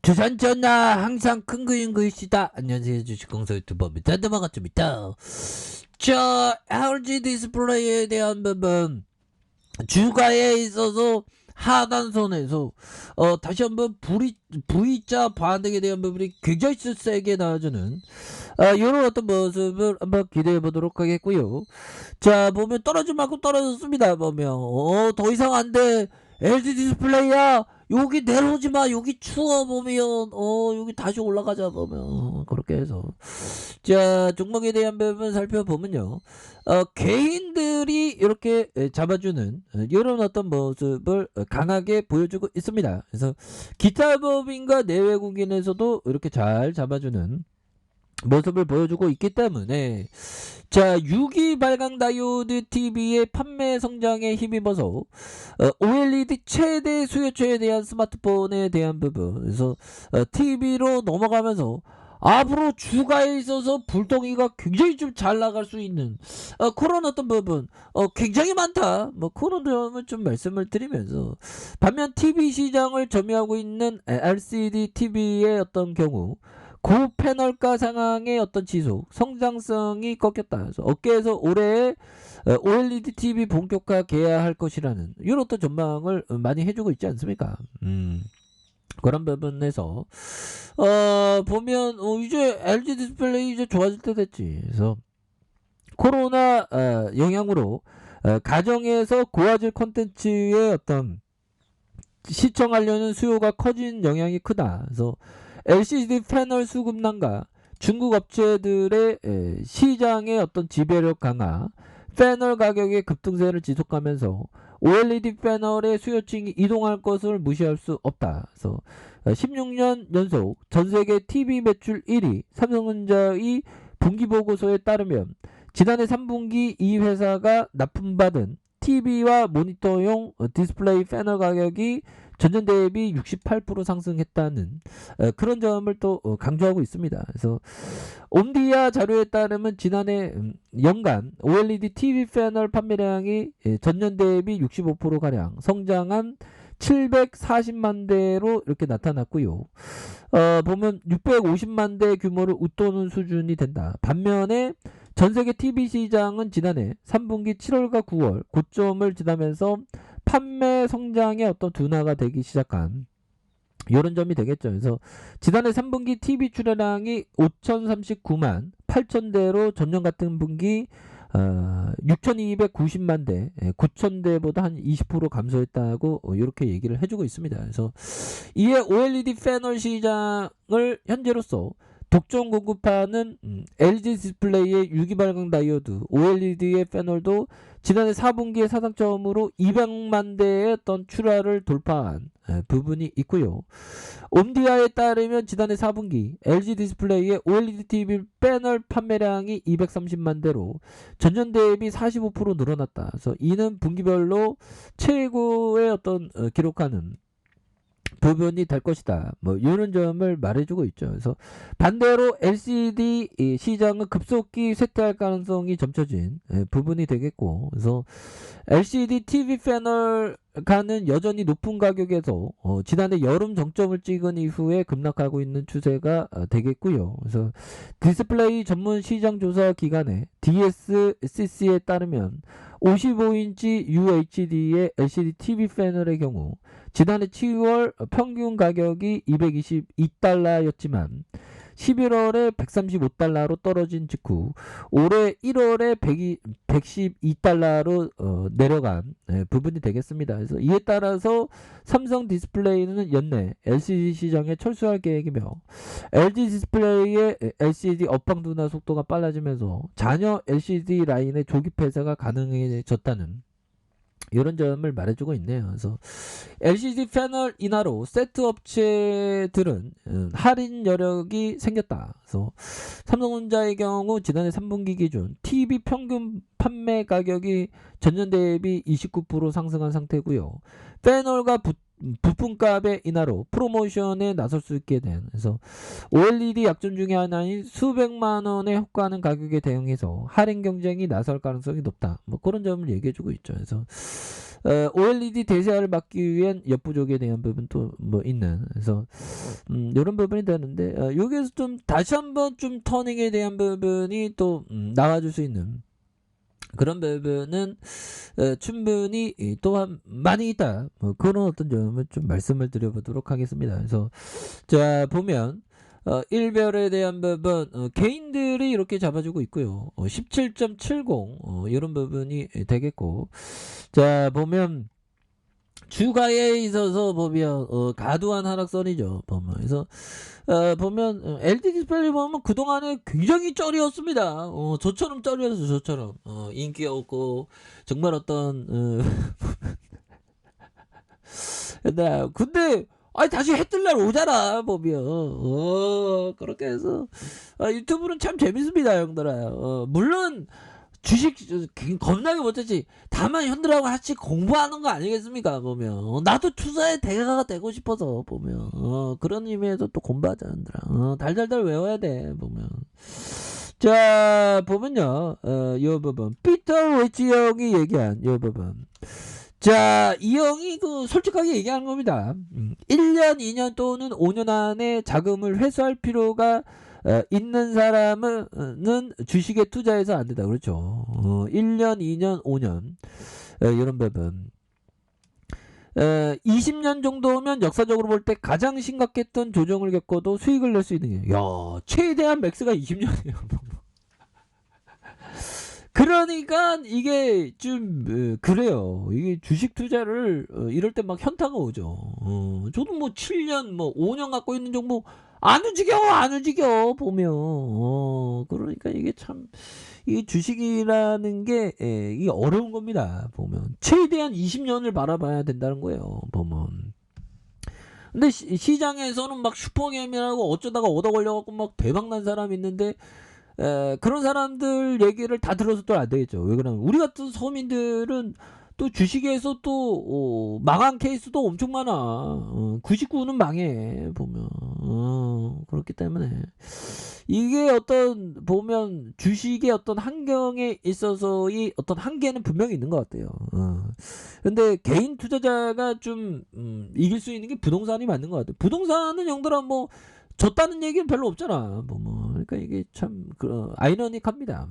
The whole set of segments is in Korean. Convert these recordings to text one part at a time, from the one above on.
주산전나 항상 큰 그림 그리시다. 안녕하세요, 주식공사 유튜버입니다. 반갑습니다. 자, LG 디스플레이에 대한 부분, 주가에 있어서 하단선에서 다시 한번 V자 반등에 대한 부분이 굉장히 세게 나와주는 이런 어떤 모습을 한번 기대해 보도록 하겠고요. 자, 보면 떨어질 만큼 떨어졌습니다. 보면 더 이상 안 돼. LG 디스플레이야, 여기 내려오지 마. 여기 추워. 보면 여기 다시 올라가자. 보면 그렇게 해서, 자, 종목에 대한 부분 살펴보면요, 개인들이 이렇게 잡아주는 이런 어떤 모습을 강하게 보여주고 있습니다. 그래서 기타 법인과 내외국인에서도 이렇게 잘 잡아주는 모습을 보여주고 있기 때문에, 자, 6기 발광 다이오드 TV의 판매 성장에 힘입어서 OLED 최대 수요처에 대한 스마트폰에 대한 부분, 그래서 TV로 넘어가면서 앞으로 주가에 있어서 불똥이가 굉장히 좀 잘 나갈 수 있는 그런 어떤 부분 굉장히 많다. 뭐 그런 점을 좀 말씀을 드리면서, 반면 TV 시장을 점유하고 있는 LCD TV의 어떤 경우 고패널가 상황의 어떤 지속 성장성이 꺾였다. 그래서 업계에서 올해 OLED TV 본격화 개야할 것이라는 이런 어떤 전망을 많이 해주고 있지 않습니까? 그런 부분에서 보면 이제 LG 디스플레이 이제 좋아질 때 됐지. 그래서 코로나 영향으로 가정에서 고화질 콘텐츠의 어떤 시청하려는 수요가 커진 영향이 크다. 그래서 LCD 패널 수급난과 중국 업체들의 시장의 어떤 지배력 강화, 패널 가격의 급등세를 지속하면서 OLED 패널의 수요층이 이동할 것을 무시할 수 없다. 그래서 16년 연속 전세계 TV 매출 1위 삼성전자의 분기보고서에 따르면 지난해 3분기 이 회사가 납품받은 TV와 모니터용 디스플레이 패널 가격이 전년 대비 68% 상승했다는 그런 점을 또 강조하고 있습니다. 그래서 옴디아 자료에 따르면 지난해 연간 OLED TV 패널 판매량이 전년 대비 65%가량 성장한 740만 대로 이렇게 나타났고요. 보면 650만 대 규모를 웃도는 수준이 된다. 반면에 전세계 TV 시장은 지난해 3분기 7월과 9월 고점을 지나면서 판매 성장의 어떤 둔화가 되기 시작한 이런 점이 되겠죠. 그래서 지난해 3분기 TV 출하량이 5,039만 8천대로 전년 같은 분기 6,290만 대, 9,000대보다 한 20% 감소했다고 이렇게 얘기를 해주고 있습니다. 그래서 이에 OLED 패널 시장을 현재로서 독점 공급하는 LG 디스플레이의 유기발광 다이오드 OLED의 패널도 지난해 4분기에 사상점으로 200만 대의 어떤 출하를 돌파한 부분이 있고요. 옴디아에 따르면 지난해 4분기 LG 디스플레이의 OLED TV 패널 판매량이 230만 대로 전년 대비 45% 늘어났다. 그래서 이는 분기별로 최고의 어떤 기록하는 부분이 될 것이다. 뭐 이런 점을 말해주고 있죠. 그래서 반대로 LCD 시장은 급속히 쇠퇴할 가능성이 점쳐진 부분이 되겠고, 그래서 LCD TV 패널가는 여전히 높은 가격에서 지난해 여름 정점을 찍은 이후에 급락하고 있는 추세가 되겠고요. 그래서 디스플레이 전문 시장 조사 기관의 DSCC에 따르면 55인치 UHD의 LCD TV 패널의 경우 지난해 7월 평균 가격이 222달러였지만 11월에 135달러로 떨어진 직후 올해 1월에 112달러로 내려간 부분이 되겠습니다. 그래서 이에 따라서 삼성 디스플레이는 연내 LCD 시장에 철수할 계획이며 LG 디스플레이의 LCD 업황 둔화 속도가 빨라지면서 잔여 LCD 라인의 조기 폐쇄가 가능해졌다는 이런 점을 말해주고 있네요. 그래서 LCD 패널 인하로 세트 업체들은 할인 여력이 생겼다. 그래서 삼성전자의 경우 지난해 3분기 기준 TV 평균 판매 가격이 전년 대비 29% 상승한 상태고요. 패널과 부품값의 인하로 프로모션에 나설 수 있게 된, 그래서 OLED 약점 중에 하나인 수백만 원에 효과하는 가격에 대응해서 할인 경쟁이 나설 가능성이 높다. 뭐 그런 점을 얘기해주고 있죠. 그래서 OLED 대세화를 막기 위한 역부족에 대한 부분도 뭐 있는. 그래서 이런 부분이 되는데 여기에서 좀 다시 한번 좀 터닝에 대한 부분이 또 나와줄 수 있는 그런 부분은 충분히 또한 많이 있다. 뭐 그런 어떤 점을 좀 말씀을 드려보도록 하겠습니다. 그래서 자 보면 일별에 대한 부분 개인들이 이렇게 잡아주고 있고요. 17.70 이런 부분이 되겠고 자 보면 주가에 있어서 보면 과도한 하락선이죠. 보면 그래서 보면 LG 디스플레이 보면 그동안에 굉장히 쩔이었습니다. 저처럼 쩔이었어. 저처럼 인기 없고 정말 어떤 근데 아니 다시 해 뜰 날 오잖아 보면 그렇게 해서 유튜브는 참 재밌습니다 형들아. 물론 주식 겁나게 못했지. 다만 현들하고 같이 공부하는 거 아니겠습니까 보면. 나도 투자의 대가가 되고 싶어서 보면 그런 의미에서 또 공부하자 현들아. 달달달 외워야 돼 보면. 자 보면요 요 부분 피터 웨치 형이 얘기한 요 부분. 자, 이 형이 그 솔직하게 얘기하는 겁니다. 1년, 2년 또는 5년 안에 자금을 회수할 필요가 있는 사람은 주식에 투자해서 안 된다. 그렇죠. 1년, 2년, 5년 이런 부분. 20년 정도면 역사적으로 볼 때 가장 심각했던 조정을 겪어도 수익을 낼 수 있는 게. 야, 최대한 맥스가 20년이에요. 그러니까 이게 좀 그래요. 이게 주식 투자를 이럴 때 막 현타가 오죠. 저도 뭐 7년 뭐 5년 갖고 있는 정보 안 움직여 보면 그러니까 이게 참 이 주식이라는 게 이게 어려운 겁니다. 보면 최대한 20년을 바라봐야 된다는 거예요. 보면. 근데 시장에서는 막 슈퍼게임이라고 어쩌다가 얻어 걸려갖고 막 대박난 사람 있는데 그런 사람들 얘기를 다 들어서 또 안 되겠죠. 왜 그러냐면 우리 같은 서민들은 또 주식에서 또 망한 케이스도 엄청 많아. 99는 망해 보면. 그렇기 때문에 이게 어떤 보면 주식의 어떤 환경에 있어서의 어떤 한계는 분명히 있는 것 같아요. 근데 개인 투자자가 좀 이길 수 있는 게 부동산이 맞는 것 같아요. 부동산은 형들아 뭐 졌다는 얘기는 별로 없잖아. 그러니까 이게 참 아이러닉합니다.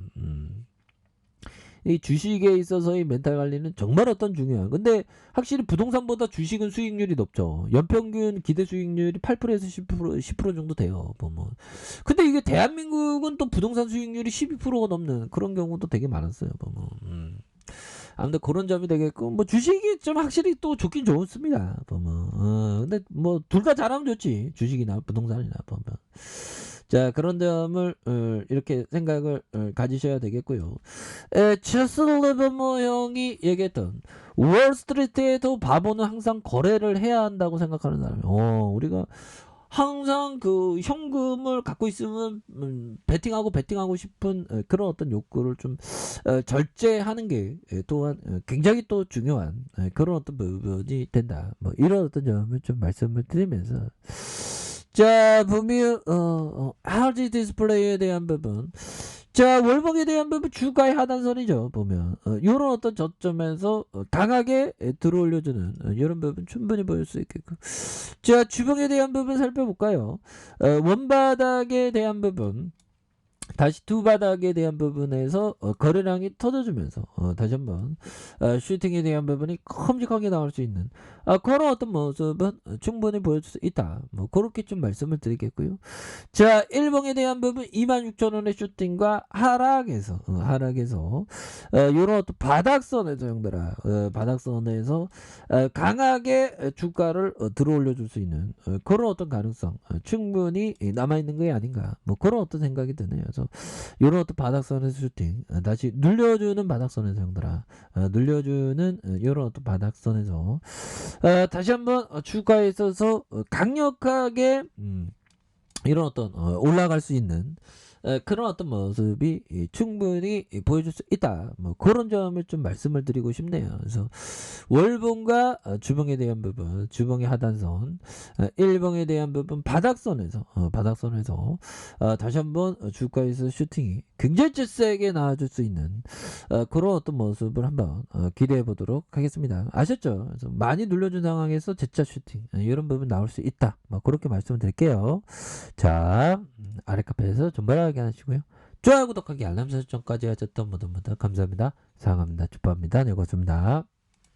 이 주식에 있어서의 멘탈 관리는 정말 어떤 중요한. 근데 확실히 부동산보다 주식은 수익률이 높죠. 연평균 기대 수익률이 8%에서 10% 정도 돼요. 보면. 근데 이게 대한민국은 또 부동산 수익률이 12%가 넘는 그런 경우도 되게 많았어요. 보면. 아무튼 그런 점이 되겠고 뭐 주식이 좀 확실히 또 좋긴 좋습니다. 보면. 근데 뭐 둘 다 잘하면 좋지. 주식이나 부동산이나 보면. 자 그런 점을 이렇게 생각을 가지셔야 되겠고요. 체스 리버머 형이 얘기했던 월스트리트에도 바보는 항상 거래를 해야 한다고 생각하는 사람이에요. 우리가 항상 그 현금을 갖고 있으면 베팅하고 싶은 그런 어떤 욕구를 좀 절제하는 게 또한 굉장히 또 중요한 그런 어떤 부분이 된다. 뭐 이런 어떤 점을 좀 말씀을 드리면서 자 보면 RG 디스플레이에 대한 부분. 자 월봉에 대한 부분 주가의 하단선이죠. 보면 이런 어떤 저점에서 강하게 들어올려주는 이런 부분 충분히 보일 수 있겠고 자 주봉에 대한 부분 살펴볼까요. 원바닥에 대한 부분 다시 두 바닥에 대한 부분에서 거래량이 터져주면서 다시 한번 슈팅에 대한 부분이 큼직하게 나올 수 있는 그런 어떤 모습은 충분히 보여줄 수 있다. 뭐 그렇게 좀 말씀을 드리겠고요. 자 일봉에 대한 부분 26,000원의 슈팅과 하락에서 이런 어떤 바닥선에서 형들아 바닥선에서 강하게 주가를 들어올려 줄 수 있는 그런 어떤 가능성 충분히 남아있는 게 아닌가 뭐 그런 어떤 생각이 드네요. 그래서 이런 어떤 바닥선에서 슈팅 다시 눌려주는 바닥선에서 형들아 눌려주는 이런 어떤 바닥선에서 다시 한번 주가에 있어서 강력하게 이런 어떤 올라갈 수 있는 그런 어떤 모습이 충분히 보여줄 수 있다. 뭐 그런 점을 좀 말씀을 드리고 싶네요. 그래서 월봉과 주봉에 대한 부분, 주봉의 하단선, 일봉에 대한 부분, 바닥선에서 다시 한번 주가에서 슈팅이 굉장히 세게 나와줄 수 있는 그런 어떤 모습을 한번 기대해 보도록 하겠습니다. 아셨죠? 그래서 많이 눌려준 상황에서 재차 슈팅 이런 부분 나올 수 있다. 뭐 그렇게 말씀을 드릴게요. 자, 아래 카페에서 존버하게 하시고요. 좋아요, 구독하기, 알람 설정까지 하셨던 모두 감사합니다. 사랑합니다. 축복합니다. 네, 고맙습니다.